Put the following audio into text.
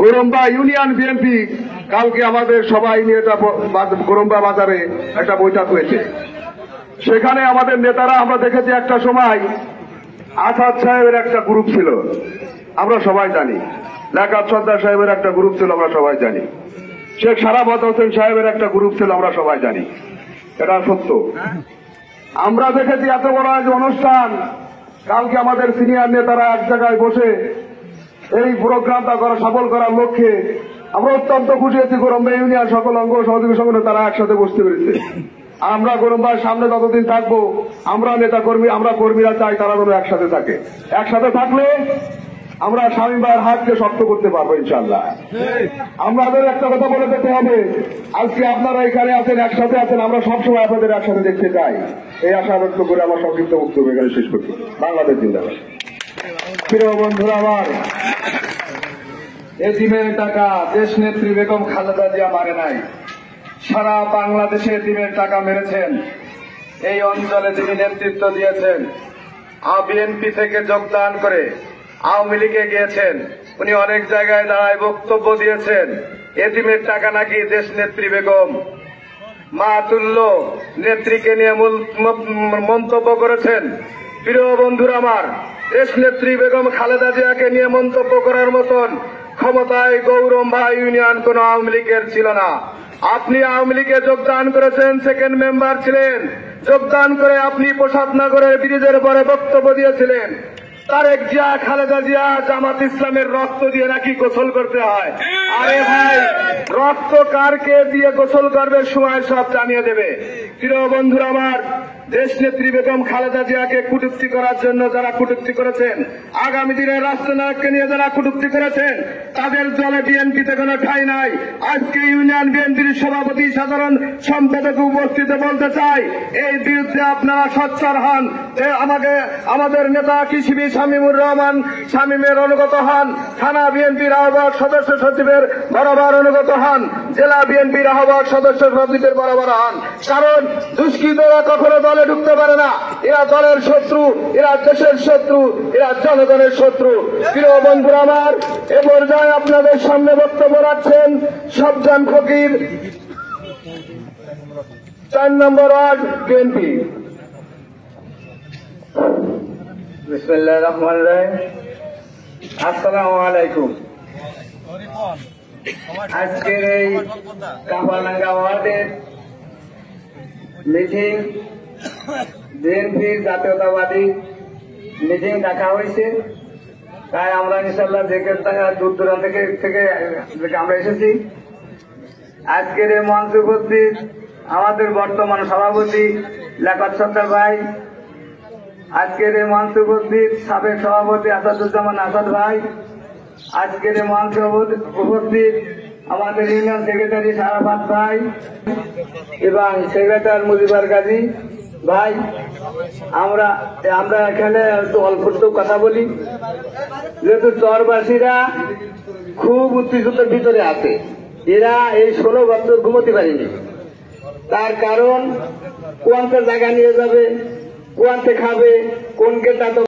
গোরম্বা union BNP কালকে আমাদের সবাই নিয়ে গোরম্বা বাজারে একটা বৈঠক হয়েছে। সেখানে আমাদের নেতারা আমরা দেখেছি একটা সময় আসাদ সাহেবের একটা গ্রুপ ছিল, আমরা সবাই জানি। লাকাত সর্দার সাহেবের একটা গ্রুপ ছিল, আমরা সবাই জানি। শেখ সারাফত হোসেন সাহেবের একটা গ্রুপ ছিল, আমরা সবাই জানি। এটা সত্য। আমরা দেখেছি এত বড় আজ অনুষ্ঠান, কালকে আমাদের সিনিয়র নেতারা এক জায়গায় বসে এই প্রোগ্রামটা সফল করার লক্ষ্যে আমরা অত্যন্ত খুশি হয়েছি। গোরম্বা ইউনিয়ন সকল অঙ্গ সহযোগী সংগঠন তারা একসাথে বসতে পেরেছে। আমরা গোরম্বার সামনে যতদিন থাকবো, আমরা নেতা কর্মী, আমরা কর্মীরা চাই তারা যেন একসাথে থাকে। একসাথে থাকলে আমরা শামীম ভাইয়ের হাতকে শক্ত করতে পারবো ইনশাআল্লাহ। আমাদের একটা কথা বলে যেতে হবে, আজকে আপনারা এখানে আছেন, একসাথে আছেন, আমরা সবসময় আপনাদের একসাথে দেখতে চাই। এই আশা ব্যক্ত করে আমার সংক্ষিপ্ত বক্তব্য এখানে শেষ করছি। বাংলাদেশ জিন্দাবাদ। প্রিয় বন্ধুরা আমার, এতিমের টাকা দেশ নেত্রী বেগম খালেদা জিয়া মারে নাই, সারা বাংলাদেশে এতিমের টাকা মেরেছেন। এই অঞ্চলে যিনি নেতৃত্ব দিয়েছেন, বিএনপি থেকে যোগদান করে আওয়ামী লীগে গিয়েছেন, উনি অনেক জায়গায় দাঁড়ায় বক্তব্য দিয়েছেন এতিমের টাকা নাকি দেশ নেত্রী বেগম মা তুল্য নেত্রীকে নিয়ে মন্তব্য করেছেন। প্রিয় বন্ধুরা আমার, দেশ নেত্রী বেগম খালেদা জিয়াকে নিয়ে মন্তব্য করার মতন ক্ষমতায় গৌরম্বা ইউনিয়ন কোন আওয়ামী লীগের ছিল না। আপনি আওয়ামী লীগে যোগদান করেছেন, সেকেন্ড মেম্বার ছিলেন। যোগদান করে আপনি প্রসাদনগরের ব্রিজের পরে বক্তব্য দিয়েছিলেন তারেক জিয়া খালেদা জিয়া জামাত ইসলামের রক্ত দিয়ে নাকি গোসল করতে হয়। আরে ভাই, রক্ত কারকে দিয়ে গোসল করবে সময় সব জানিয়ে দেবে। প্রিয় বন্ধুরা আমার, দেশ নেত্রী বেগম খালেদা জিয়াকে কটূক্তি করার জন্য যারা কটূক্তি করেছেন, আগামী দিনের রাষ্ট্রনায়ককে নিয়ে যারা কটূক্তি করেছেন, তাদের দলে বিএনপিতে কোনো ঠাঁই নাই। আজকে ইউনিয়ন বিএনপির সভাপতি সাধারণ সম্পাদক উপস্থিত বলতে চাই, এই বিরুদ্ধে আপনারা সোচ্চার হন। আমাদের নেতা কৃষিবি শামীমুর রহমান শামীমের অনুগত হন, থানা বিএনপির আহ্বায়ক সদস্য সচিবের বরাবর অনুগত হন, জেলা বিএনপির আহ্বায়ক সদস্য সচিবের বরাবর হন। কারণ দুষ্কৃতরা কখনো দলে ঢুকতে পারে না। এরা দলের শত্রু, এরা দেশের শত্রু, এরা জনগণের শত্রু। প্রিয় বন্ধুরা আমার, এ পর্যায়ে আপনাদের সামনে বক্তব্য রাখছেন সবজান ফকির, 4 নম্বর ওয়ার্ড বিএনপি। বিসমিল্লাহির রহমানির রহিম। আসসালামু আলাইকুম। আজকের এই কাপাডাঙ্গা ওয়ার্ডের মিটিং, বিএনপির জাতীয়তাবাদী মিটিং ডাকা হয়েছে। তাই আমরা ইনশাল্লাহ দূর দূরান্ত থেকে আমরা এসেছি। আজকের এই মঞ্চে উপস্থিত আমাদের বর্তমান সভাপতি লাকাত সর্দার ভাই, আজকের এই মঞ্চে উপস্থিত সাবেক সভাপতি আসাদুজ্জামান আসাদ ভাই, আজকের এই মঞ্চে উপস্থিত আমাদের ইউনিয়ন সেক্রেটারি সারাফাত ভাই এবং সেক্রেটারি মুজিবার গাজী ভাই। আমরা এখানে একটু অল্প একটু কথা বলি, যেহেতু চরবাসীরা খুব উত্তেজনার ভিতরে আছে। এরা এই 16 বছর ঘুমোতে পারেনি। তার কারণ কোনটা জায়গা নিয়ে যাবে, কোনটা খাবে, কোনকে